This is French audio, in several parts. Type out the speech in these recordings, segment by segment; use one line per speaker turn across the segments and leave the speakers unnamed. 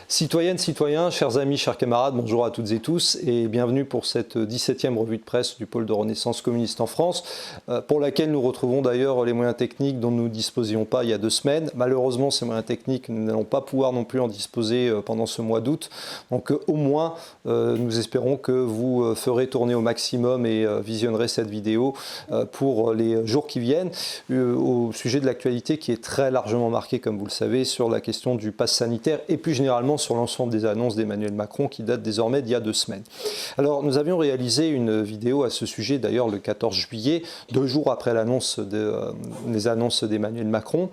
Citoyennes, citoyens, chers amis, chers camarades, bonjour à toutes et tous et bienvenue pour cette 17e revue de presse du pôle de Renaissance communiste en France, pour laquelle nous retrouvons d'ailleurs les moyens techniques dont nous ne disposions pas il y a 2 semaines. Malheureusement, ces moyens techniques, nous n'allons pas pouvoir non plus en disposer pendant ce mois d'août. Donc au moins, nous espérons que vous ferez tourner au maximum et visionnerez cette vidéo pour les jours qui viennent, au sujet de l'actualité qui est très largement marquée, comme vous le savez, sur la question du pass sanitaire et plus généralement sur l'ensemble des annonces d'Emmanuel Macron qui datent désormais d'il y a 2 semaines. Alors nous avions réalisé une vidéo à ce sujet d'ailleurs le 14 juillet, 2 jours après l'annonce des annonces d'Emmanuel Macron.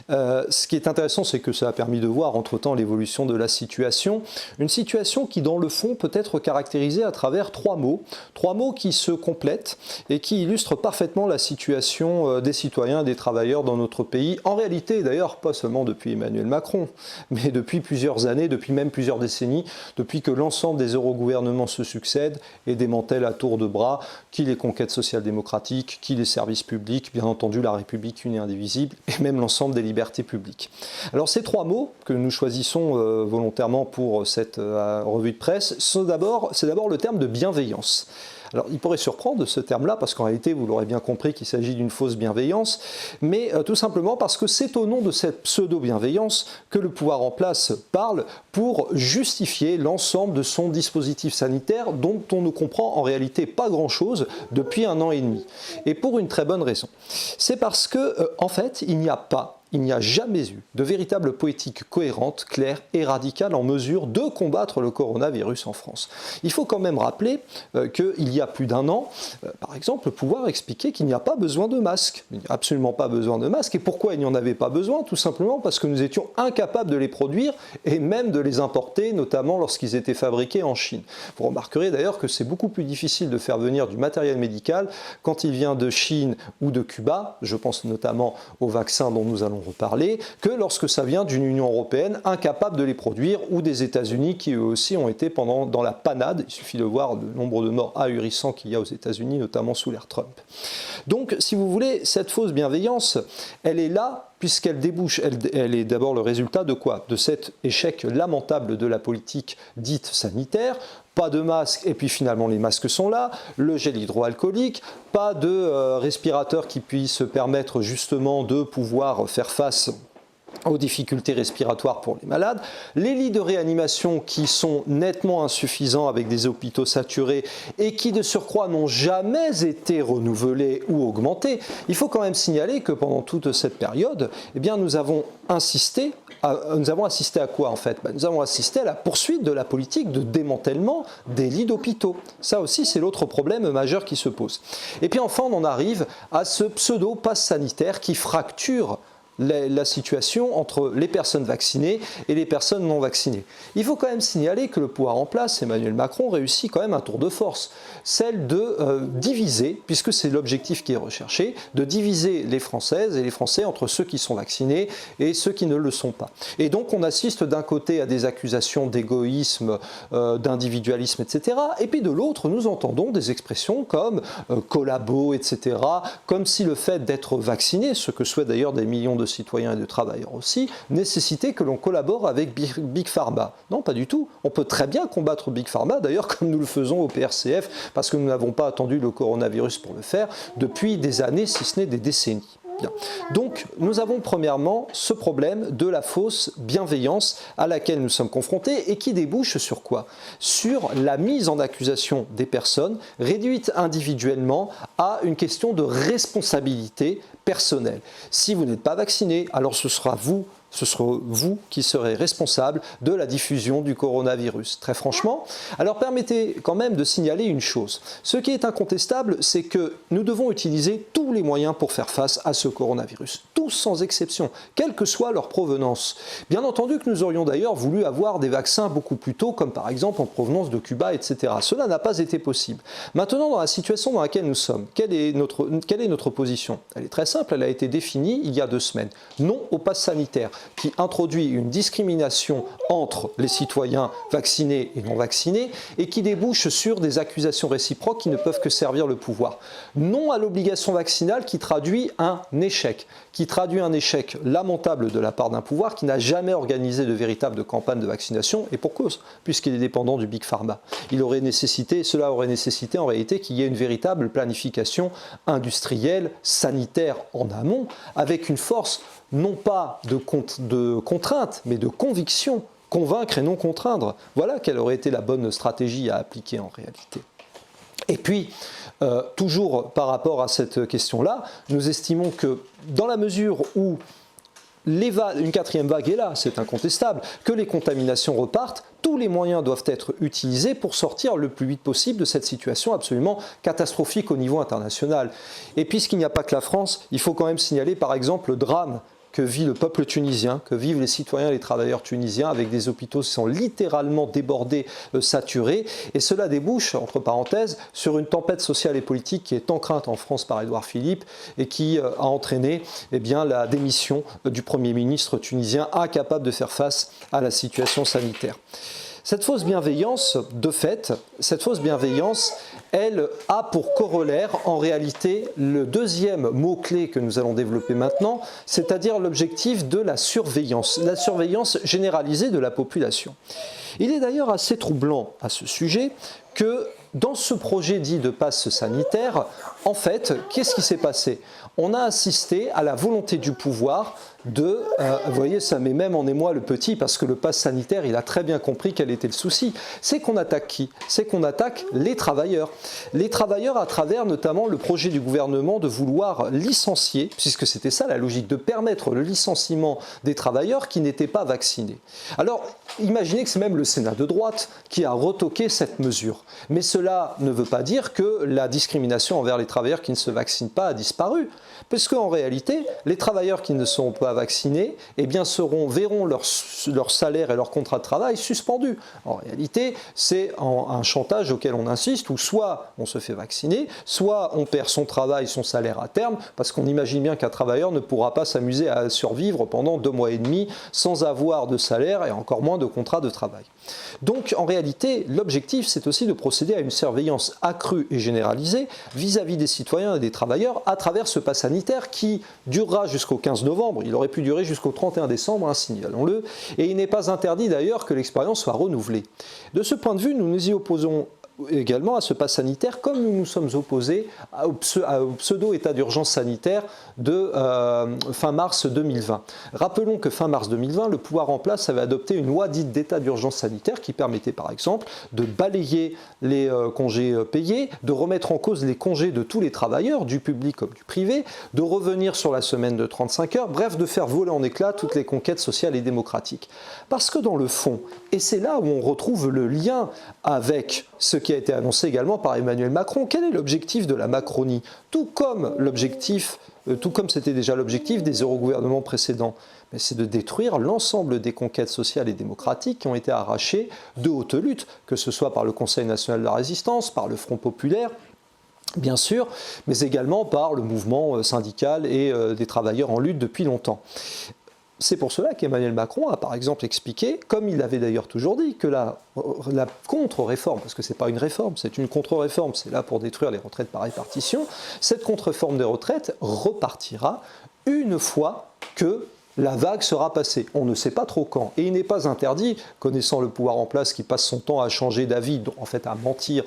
Ce qui est intéressant, c'est que ça a permis de voir entre-temps l'évolution de la situation. Une situation qui dans le fond peut être caractérisée à travers 3 mots qui se complètent et qui illustrent parfaitement la situation des citoyens et des travailleurs dans notre pays. En réalité d'ailleurs pas seulement depuis Emmanuel Macron, mais depuis plusieurs années, depuis même plusieurs décennies, depuis que l'ensemble des eurogouvernements se succèdent et démantèlent à tour de bras qui les conquêtes social-démocratiques, qui les services publics, bien entendu la République une et indivisible, et même l'ensemble des libertés publiques. Alors ces 3 mots que nous choisissons volontairement pour cette revue de presse, c'est d'abord le terme de bienveillance. Alors, il pourrait surprendre ce terme-là, parce qu'en réalité, vous l'aurez bien compris qu'il s'agit d'une fausse bienveillance, mais tout simplement parce que c'est au nom de cette pseudo-bienveillance que le pouvoir en place parle pour justifier l'ensemble de son dispositif sanitaire dont on ne comprend en réalité pas grand-chose depuis 1 an et demi. Et pour une très bonne raison. C'est parce que, en fait, il n'y a jamais eu de véritable politique cohérente, claire et radicale en mesure de combattre le coronavirus en France. Il faut quand même rappeler qu'il y a plus d'1 an, par exemple, le pouvoir expliquait qu'il n'y a pas besoin de masques. Il n'y a absolument pas besoin de masques. Et pourquoi il n'y en avait pas besoin? Tout simplement parce que nous étions incapables de les produire et même de les importer, notamment lorsqu'ils étaient fabriqués en Chine. Vous remarquerez d'ailleurs que c'est beaucoup plus difficile de faire venir du matériel médical quand il vient de Chine ou de Cuba, je pense notamment aux vaccins dont nous allons reparler, que lorsque ça vient d'une Union européenne incapable de les produire ou des États-Unis qui eux aussi ont été dans la panade. Il suffit de voir le nombre de morts ahurissants qu'il y a aux États-Unis, notamment sous l'ère Trump. Donc, si vous voulez, cette fausse bienveillance, elle est là puisqu'elle débouche, elle est d'abord le résultat de quoi? De cet échec lamentable de la politique dite sanitaire. Pas de masques, et puis finalement les masques sont là, le gel hydroalcoolique, pas de respirateurs qui puissent permettre justement de pouvoir faire face aux difficultés respiratoires pour les malades, les lits de réanimation qui sont nettement insuffisants avec des hôpitaux saturés et qui de surcroît n'ont jamais été renouvelés ou augmentés. Il faut quand même signaler que pendant toute cette période, eh bien, nous avons assisté à quoi en fait? Nous avons assisté à la poursuite de la politique de démantèlement des lits d'hôpitaux. Ça aussi, c'est l'autre problème majeur qui se pose. Et puis enfin, on en arrive à ce pseudo-pass sanitaire qui fracture la situation entre les personnes vaccinées et les personnes non vaccinées. Il faut quand même signaler que le pouvoir en place, Emmanuel Macron, réussit quand même un tour de force, celle de diviser, puisque c'est l'objectif qui est recherché, de diviser les Françaises et les Français entre ceux qui sont vaccinés et ceux qui ne le sont pas. Et donc on assiste d'un côté à des accusations d'égoïsme, d'individualisme, etc. Et puis de l'autre, nous entendons des expressions comme collabo, etc., comme si le fait d'être vacciné, ce que souhaitent d'ailleurs des millions de citoyens et de travailleurs aussi, nécessiter que l'on collabore avec Big Pharma. Non, pas du tout. On peut très bien combattre Big Pharma, d'ailleurs comme nous le faisons au PRCF, parce que nous n'avons pas attendu le coronavirus pour le faire depuis des années, si ce n'est des décennies. Bien. Donc, nous avons premièrement ce problème de la fausse bienveillance à laquelle nous sommes confrontés et qui débouche sur quoi? Sur la mise en accusation des personnes réduite individuellement à une question de responsabilité personnelle. Si vous n'êtes pas vacciné, alors ce sera vous qui serez responsable de la diffusion du coronavirus. Très franchement, alors permettez quand même de signaler une chose. Ce qui est incontestable, c'est que nous devons utiliser tous les moyens pour faire face à ce coronavirus. Tous sans exception, quelle que soit leur provenance. Bien entendu que nous aurions d'ailleurs voulu avoir des vaccins beaucoup plus tôt, comme par exemple en provenance de Cuba, etc. Cela n'a pas été possible. Maintenant, dans la situation dans laquelle nous sommes, quelle est notre position? Elle est très simple, elle a été définie il y a 2 semaines. Non au pass sanitaire, qui introduit une discrimination entre les citoyens vaccinés et non vaccinés et qui débouche sur des accusations réciproques qui ne peuvent que servir le pouvoir. Non à l'obligation vaccinale qui traduit un échec, qui traduit un échec lamentable de la part d'un pouvoir qui n'a jamais organisé de véritable campagne de vaccination, et pour cause, puisqu'il est dépendant du Big Pharma. Cela aurait nécessité en réalité qu'il y ait une véritable planification industrielle, sanitaire en amont, avec une force non pas de contrainte, mais de conviction, convaincre et non contraindre. Voilà quelle aurait été la bonne stratégie à appliquer en réalité. Et puis, toujours par rapport à cette question-là, nous estimons que dans la mesure où une quatrième vague est là, c'est incontestable, que les contaminations repartent, tous les moyens doivent être utilisés pour sortir le plus vite possible de cette situation absolument catastrophique au niveau international. Et puisqu'il n'y a pas que la France, il faut quand même signaler par exemple le drame que vit le peuple tunisien, que vivent les citoyens et les travailleurs tunisiens, avec des hôpitaux qui sont littéralement débordés, saturés. Et cela débouche, entre parenthèses, sur une tempête sociale et politique qui est tant crainte en France par Édouard Philippe et qui a entraîné la démission du Premier ministre tunisien, incapable de faire face à la situation sanitaire. Cette fausse bienveillance, de fait, elle a pour corollaire en réalité le deuxième mot-clé que nous allons développer maintenant, c'est-à-dire l'objectif de la surveillance généralisée de la population. Il est d'ailleurs assez troublant à ce sujet que dans ce projet dit de passe sanitaire, en fait, qu'est-ce qui s'est passé? On a assisté à la volonté du pouvoir vous voyez, ça met même en émoi le petit, parce que le pass sanitaire, il a très bien compris quel était le souci. C'est qu'on attaque qui? C'est qu'on attaque les travailleurs. Les travailleurs à travers notamment le projet du gouvernement de vouloir licencier, puisque c'était ça la logique, de permettre le licenciement des travailleurs qui n'étaient pas vaccinés. Alors, imaginez que c'est même le Sénat de droite qui a retoqué cette mesure. Mais cela ne veut pas dire que la discrimination envers les travailleurs qui ne se vaccinent pas a disparu. Parce qu'en réalité, les travailleurs qui ne sont pas vaccinés verront leur salaire et leur contrat de travail suspendus. En réalité, c'est un chantage auquel on insiste, où soit on se fait vacciner, soit on perd son travail, son salaire à terme, parce qu'on imagine bien qu'un travailleur ne pourra pas s'amuser à survivre pendant 2 mois et demi sans avoir de salaire et encore moins de contrat de travail. Donc en réalité, l'objectif, c'est aussi de procéder à une surveillance accrue et généralisée vis-à-vis des citoyens et des travailleurs à travers ce pass sanitaire qui durera jusqu'au 15 novembre. Il aurait pu durer jusqu'au 31 décembre, signalons-le, et il n'est pas interdit d'ailleurs que l'expérience soit renouvelée. De ce point de vue, nous nous y opposons également à ce pass sanitaire, comme nous nous sommes opposés au pseudo-état d'urgence sanitaire de fin mars 2020. Rappelons que fin mars 2020, le pouvoir en place avait adopté une loi dite d'état d'urgence sanitaire qui permettait par exemple de balayer les congés payés, de remettre en cause les congés de tous les travailleurs, du public comme du privé, de revenir sur la semaine de 35 heures, bref, de faire voler en éclats toutes les conquêtes sociales et démocratiques. Parce que dans le fond, et c'est là où on retrouve le lien avec ce qui a été annoncé également par Emmanuel Macron, quel est l'objectif de la Macronie? Tout comme c'était déjà l'objectif des eurogouvernements précédents, c'est de détruire l'ensemble des conquêtes sociales et démocratiques qui ont été arrachées de haute lutte, que ce soit par le Conseil national de la résistance, par le Front populaire, bien sûr, mais également par le mouvement syndical et des travailleurs en lutte depuis longtemps. C'est pour cela qu'Emmanuel Macron a par exemple expliqué, comme il l'avait d'ailleurs toujours dit, que la contre-réforme, parce que ce n'est pas une réforme, c'est une contre-réforme, c'est là pour détruire les retraites par répartition, cette contre-réforme des retraites repartira une fois que la vague sera passée. On ne sait pas trop quand. Et il n'est pas interdit, connaissant le pouvoir en place qui passe son temps à changer d'avis, en fait à mentir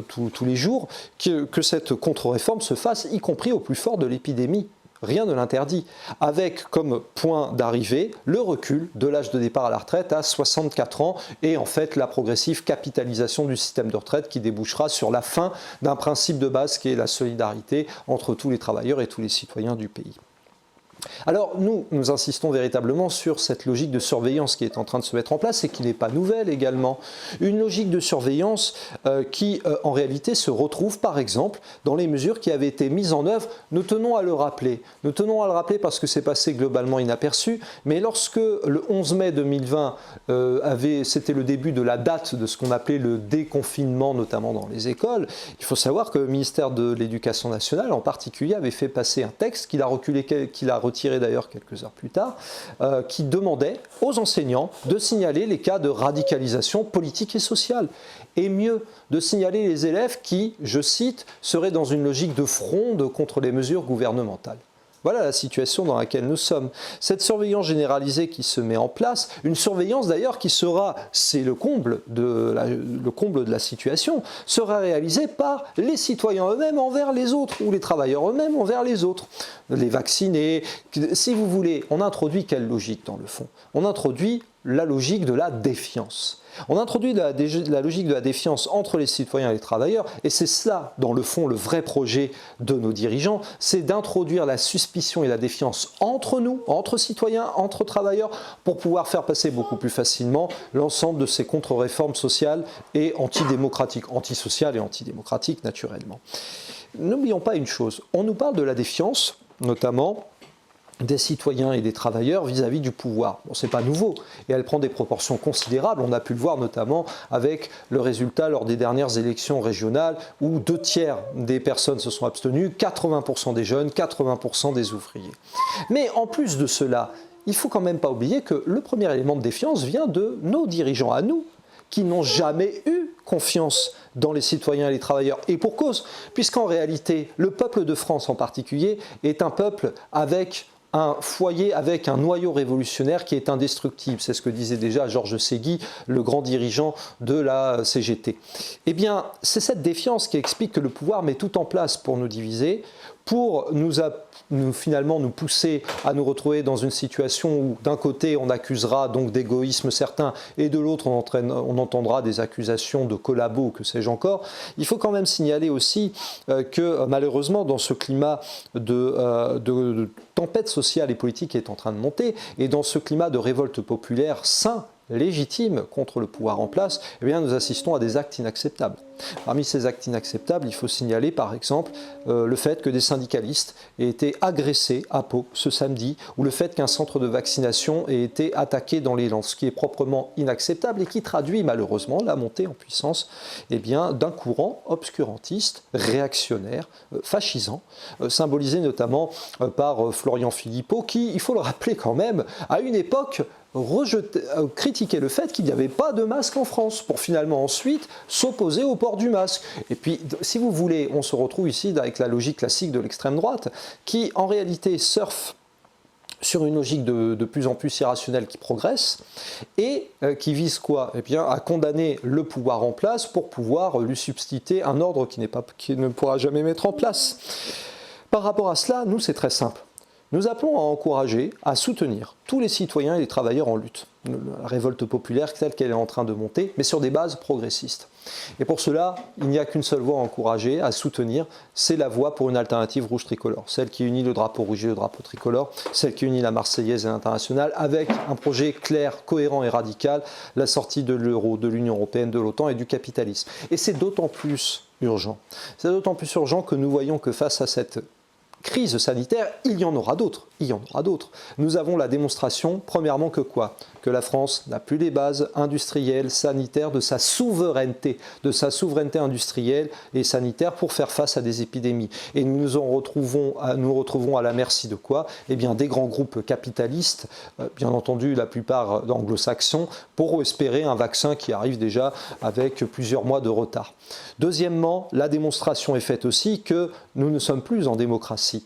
tous les jours, que cette contre-réforme se fasse, y compris au plus fort de l'épidémie. Rien ne l'interdit, avec comme point d'arrivée le recul de l'âge de départ à la retraite à 64 ans et en fait la progressive capitalisation du système de retraite qui débouchera sur la fin d'un principe de base qui est la solidarité entre tous les travailleurs et tous les citoyens du pays. Alors nous insistons véritablement sur cette logique de surveillance qui est en train de se mettre en place et qui n'est pas nouvelle également. Une logique de surveillance qui en réalité se retrouve par exemple dans les mesures qui avaient été mises en œuvre. Nous tenons à le rappeler. Nous tenons à le rappeler parce que c'est passé globalement inaperçu, mais lorsque le 11 mai 2020 c'était le début de la date de ce qu'on appelait le déconfinement, notamment dans les écoles, il faut savoir que le ministère de l'Éducation nationale en particulier avait fait passer un texte qu'il a retiré d'ailleurs quelques heures plus tard, qui demandait aux enseignants de signaler les cas de radicalisation politique et sociale. Et mieux, de signaler les élèves qui, je cite, seraient dans une logique de fronde contre les mesures gouvernementales. Voilà la situation dans laquelle nous sommes. Cette surveillance généralisée qui se met en place, une surveillance d'ailleurs qui sera, c'est le comble de la situation, sera réalisée par les citoyens eux-mêmes envers les autres, ou les travailleurs eux-mêmes envers les autres. Les vaccinés, si vous voulez, on introduit quelle logique dans le fond? On introduit la logique de la défiance. On introduit la logique de la défiance entre les citoyens et les travailleurs, et c'est ça, dans le fond, le vrai projet de nos dirigeants, c'est d'introduire la suspicion et la défiance entre nous, entre citoyens, entre travailleurs, pour pouvoir faire passer beaucoup plus facilement l'ensemble de ces contre-réformes sociales et antidémocratiques, antisociales et antidémocratiques naturellement. N'oublions pas une chose, on nous parle de la défiance, notamment des citoyens et des travailleurs vis-à-vis du pouvoir. Bon, ce n'est pas nouveau, et elle prend des proportions considérables. On a pu le voir notamment avec le résultat lors des dernières élections régionales, où 2/3 des personnes se sont abstenues, 80% des jeunes, 80% des ouvriers. Mais en plus de cela, il ne faut quand même pas oublier que le premier élément de défiance vient de nos dirigeants à nous, qui n'ont jamais eu confiance dans les citoyens et les travailleurs. Et pour cause, puisqu'en réalité, le peuple de France en particulier est un peuple avec un foyer, avec un noyau révolutionnaire qui est indestructible. C'est ce que disait déjà Georges Ségui, le grand dirigeant de la CGT. Eh bien, c'est cette défiance qui explique que le pouvoir met tout en place pour nous diviser, pour finalement nous pousser à nous retrouver dans une situation où d'un côté on accusera donc d'égoïsme certain et de l'autre on entendra des accusations de collabo, que sais-je encore. Il faut quand même signaler aussi que malheureusement dans ce climat de tempête sociale et politique qui est en train de monter et dans ce climat de révolte populaire sain, légitime contre le pouvoir en place, eh bien, nous assistons à des actes inacceptables. Parmi ces actes inacceptables, il faut signaler par exemple le fait que des syndicalistes aient été agressés à Pau ce samedi, ou le fait qu'un centre de vaccination ait été attaqué dans les Landes, ce qui est proprement inacceptable et qui traduit malheureusement la montée en puissance d'un courant obscurantiste, réactionnaire, fascisant, symbolisé notamment par Florian Philippot, qui, il faut le rappeler quand même, à une époque critiquer le fait qu'il n'y avait pas de masque en France, pour finalement ensuite s'opposer au port du masque. Et puis, si vous voulez, on se retrouve ici avec la logique classique de l'extrême droite, qui en réalité surfe sur une logique de plus en plus irrationnelle qui progresse, et qui vise quoi? Eh bien, à condamner le pouvoir en place pour pouvoir lui substituer un ordre qui ne pourra jamais mettre en place. Par rapport à cela, nous, c'est très simple. Nous appelons à encourager, à soutenir tous les citoyens et les travailleurs en lutte. La révolte populaire telle qu'elle est en train de monter, mais sur des bases progressistes. Et pour cela, il n'y a qu'une seule voie à encourager, à soutenir, c'est la voie pour une alternative rouge tricolore. Celle qui unit le drapeau rouge et le drapeau tricolore, celle qui unit la Marseillaise et l'international, avec un projet clair, cohérent et radical, la sortie de l'euro, de l'Union européenne, de l'OTAN et du capitalisme. Et c'est d'autant plus urgent. C'est d'autant plus urgent que nous voyons que face à cette crise sanitaire, il y en aura d'autres. Il y en aura d'autres. Nous avons la démonstration, premièrement, que quoi? Que la France n'a plus les bases industrielles, sanitaires de sa souveraineté industrielle et sanitaire pour faire face à des épidémies. Et nous nous retrouvons à la merci de quoi? Eh bien, des grands groupes capitalistes, bien entendu la plupart anglo-saxons, pour espérer un vaccin qui arrive déjà avec plusieurs mois de retard. Deuxièmement, la démonstration est faite aussi que nous ne sommes plus en démocratie.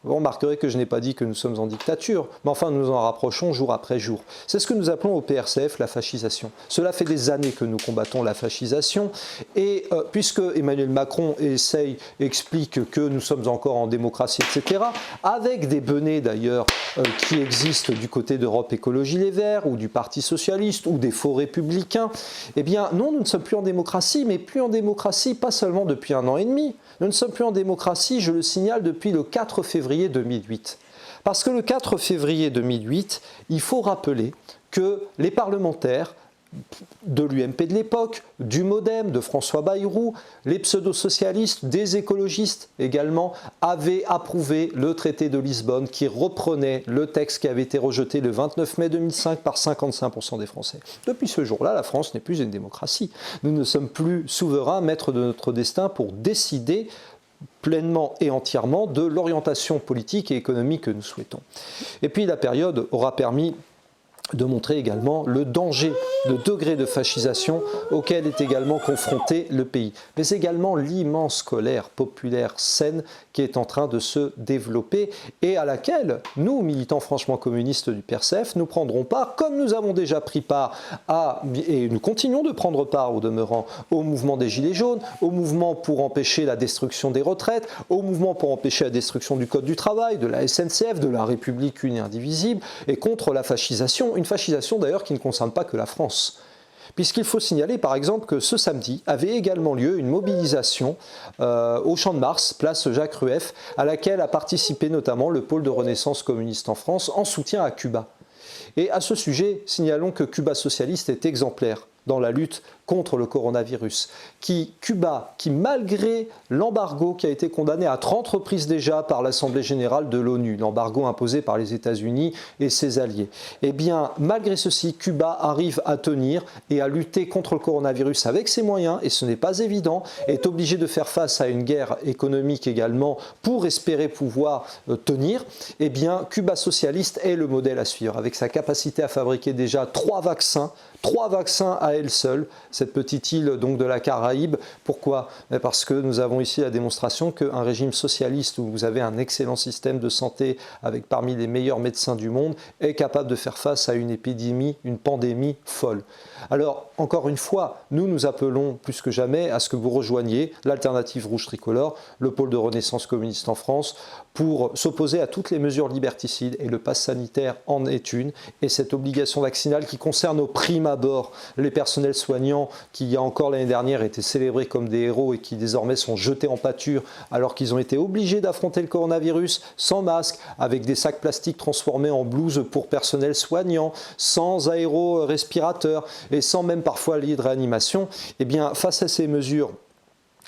Vous remarquerez que je n'ai pas dit que nous sommes en dictature, mais enfin nous en rapprochons jour après jour. C'est ce que nous appelons au PRCF la fascisation. Cela fait des années que nous combattons la fascisation, et puisque Emmanuel Macron explique que nous sommes encore en démocratie, etc., avec des benets d'ailleurs qui existent du côté d'Europe Écologie Les Verts, ou du Parti Socialiste, ou des faux républicains, eh bien non, nous ne sommes plus en démocratie, mais plus en démocratie pas seulement depuis 1 an et demi, nous ne sommes plus en démocratie, je le signale, depuis le 4 février 2008. Parce que le 4 février 2008, il faut rappeler que les parlementaires de l'UMP de l'époque, du MoDem, de François Bayrou, les pseudo-socialistes, des écologistes également, avaient approuvé le traité de Lisbonne qui reprenait le texte qui avait été rejeté le 29 mai 2005 par 55% des Français. Depuis ce jour-là, la France n'est plus une démocratie. Nous ne sommes plus souverains, maîtres de notre destin pour décider pleinement et entièrement de l'orientation politique et économique que nous souhaitons. Et puis la période aura permis de montrer également le danger, le degré de fascisation auquel est également confronté le pays, mais également l'immense colère populaire saine qui est en train de se développer et à laquelle nous, militants franchement communistes du PRCF, nous prendrons part, comme nous avons déjà pris part et nous continuons de prendre part au demeurant au mouvement des Gilets jaunes, au mouvement pour empêcher la destruction des retraites, au mouvement pour empêcher la destruction du Code du travail, de la SNCF, de la République une et indivisible, et contre la fascisation, une fascisation d'ailleurs qui ne concerne pas que la France. Puisqu'il faut signaler par exemple que ce samedi avait également lieu une mobilisation au Champ de Mars, place Jacques Rueff, à laquelle a participé notamment le pôle de Renaissance communiste en France en soutien à Cuba. Et à ce sujet, signalons que Cuba socialiste est exemplaire dans la lutte contre le coronavirus. Cuba, qui malgré l'embargo qui a été condamné à 30 reprises déjà par l'Assemblée générale de l'ONU, l'embargo imposé par les États-Unis et ses alliés, eh bien, malgré ceci, Cuba arrive à tenir et à lutter contre le coronavirus avec ses moyens, et ce n'est pas évident, est obligé de faire face à une guerre économique également pour espérer pouvoir tenir. Eh bien, Cuba socialiste est le modèle à suivre, avec sa capacité à fabriquer déjà 3 vaccins à elle seule, cette petite île donc de la Caraïbe. Pourquoi? Parce que nous avons ici la démonstration qu'un régime socialiste où vous avez un excellent système de santé avec parmi les meilleurs médecins du monde est capable de faire face à une épidémie, une pandémie folle. Alors, encore une fois, nous appelons plus que jamais à ce que vous rejoigniez l'Alternative Rouge Tricolore, le pôle de Renaissance communiste en France, pour s'opposer à toutes les mesures liberticides, et le pass sanitaire en est une, et cette obligation vaccinale qui concerne au prime abord les personnels soignants qui, il y a encore l'année dernière, étaient célébrés comme des héros et qui désormais sont jetés en pâture alors qu'ils ont été obligés d'affronter le coronavirus sans masque, avec des sacs plastiques transformés en blouses pour personnel soignant, sans aérorespirateurs et sans même parfois lit de réanimation. Eh bien, face à ces mesures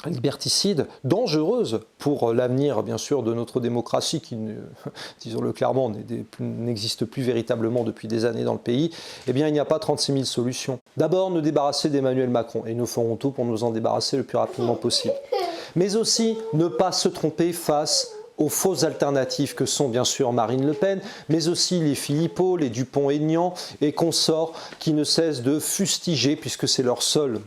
liberticides, dangereuses pour l'avenir bien sûr de notre démocratie qui, disons-le clairement, n'existe plus véritablement depuis des années dans le pays, eh bien il n'y a pas 36 000 solutions. D'abord, nous débarrasser d'Emmanuel Macron, et nous ferons tout pour nous en débarrasser le plus rapidement possible. Mais aussi ne pas se tromper face aux fausses alternatives que sont bien sûr Marine Le Pen, mais aussi les Philippot, les Dupont-Aignan et consorts qui ne cessent de fustiger, puisque c'est leur seul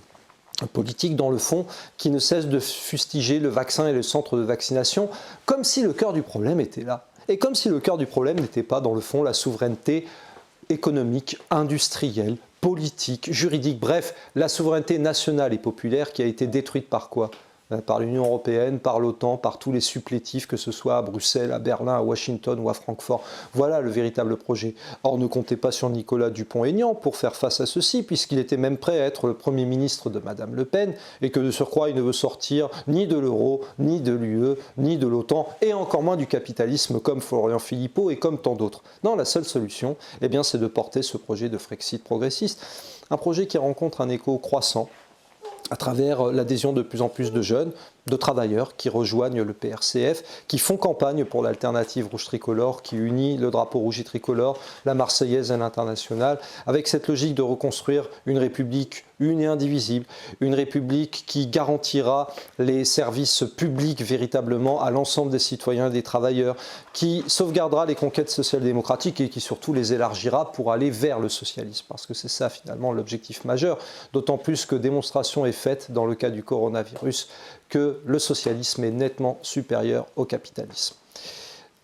politique dans le fond, qui ne cesse de fustiger le vaccin et le centre de vaccination, comme si le cœur du problème était là. Et comme si le cœur du problème n'était pas dans le fond la souveraineté économique, industrielle, politique, juridique, bref, la souveraineté nationale et populaire qui a été détruite par quoi ? Par l'Union européenne, par l'OTAN, par tous les supplétifs, que ce soit à Bruxelles, à Berlin, à Washington ou à Francfort. Voilà le véritable projet. Or, ne comptez pas sur Nicolas Dupont-Aignan pour faire face à ceci, puisqu'il était même prêt à être le Premier ministre de Madame Le Pen, et que de surcroît, il ne veut sortir ni de l'euro, ni de l'UE, ni de l'OTAN, et encore moins du capitalisme comme Florian Philippot et comme tant d'autres. Non, la seule solution, eh bien, c'est de porter ce projet de Frexit progressiste, un projet qui rencontre un écho croissant à travers l'adhésion de plus en plus de jeunes, de travailleurs qui rejoignent le PRCF, qui font campagne pour l'Alternative Rouge Tricolore, qui unit le drapeau rouge et tricolore, la Marseillaise et l'international, avec cette logique de reconstruire une République une et indivisible, une République qui garantira les services publics véritablement à l'ensemble des citoyens et des travailleurs, qui sauvegardera les conquêtes social-démocratiques et qui surtout les élargira pour aller vers le socialisme, parce que c'est ça finalement l'objectif majeur, d'autant plus que démonstration est faite dans le cas du coronavirus que le socialisme est nettement supérieur au capitalisme.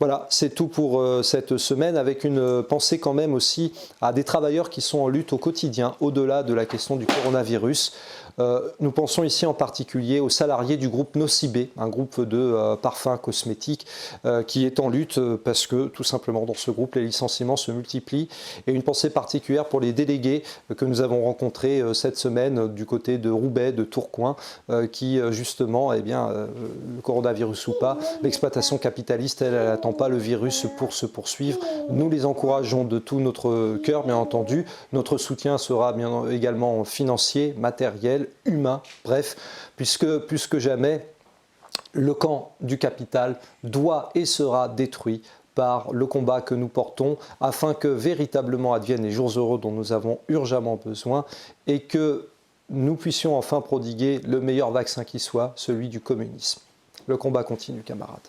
Voilà, c'est tout pour cette semaine, avec une pensée quand même aussi à des travailleurs qui sont en lutte au quotidien, au-delà de la question du coronavirus. Nous pensons ici en particulier aux salariés du groupe Nocibé, un groupe de parfums cosmétiques qui est en lutte parce que tout simplement dans ce groupe les licenciements se multiplient, et une pensée particulière pour les délégués que nous avons rencontrés cette semaine du côté de Roubaix, de Tourcoing, qui justement, eh bien, le coronavirus ou pas, l'exploitation capitaliste, elle n'attend pas le virus pour se poursuivre. Nous les encourageons de tout notre cœur, bien entendu. Notre soutien sera bien également financier, matériel, humain, bref, puisque plus que jamais, le camp du capital doit et sera détruit par le combat que nous portons afin que véritablement adviennent les jours heureux dont nous avons urgemment besoin et que nous puissions enfin prodiguer le meilleur vaccin qui soit, celui du communisme. Le combat continue, camarades.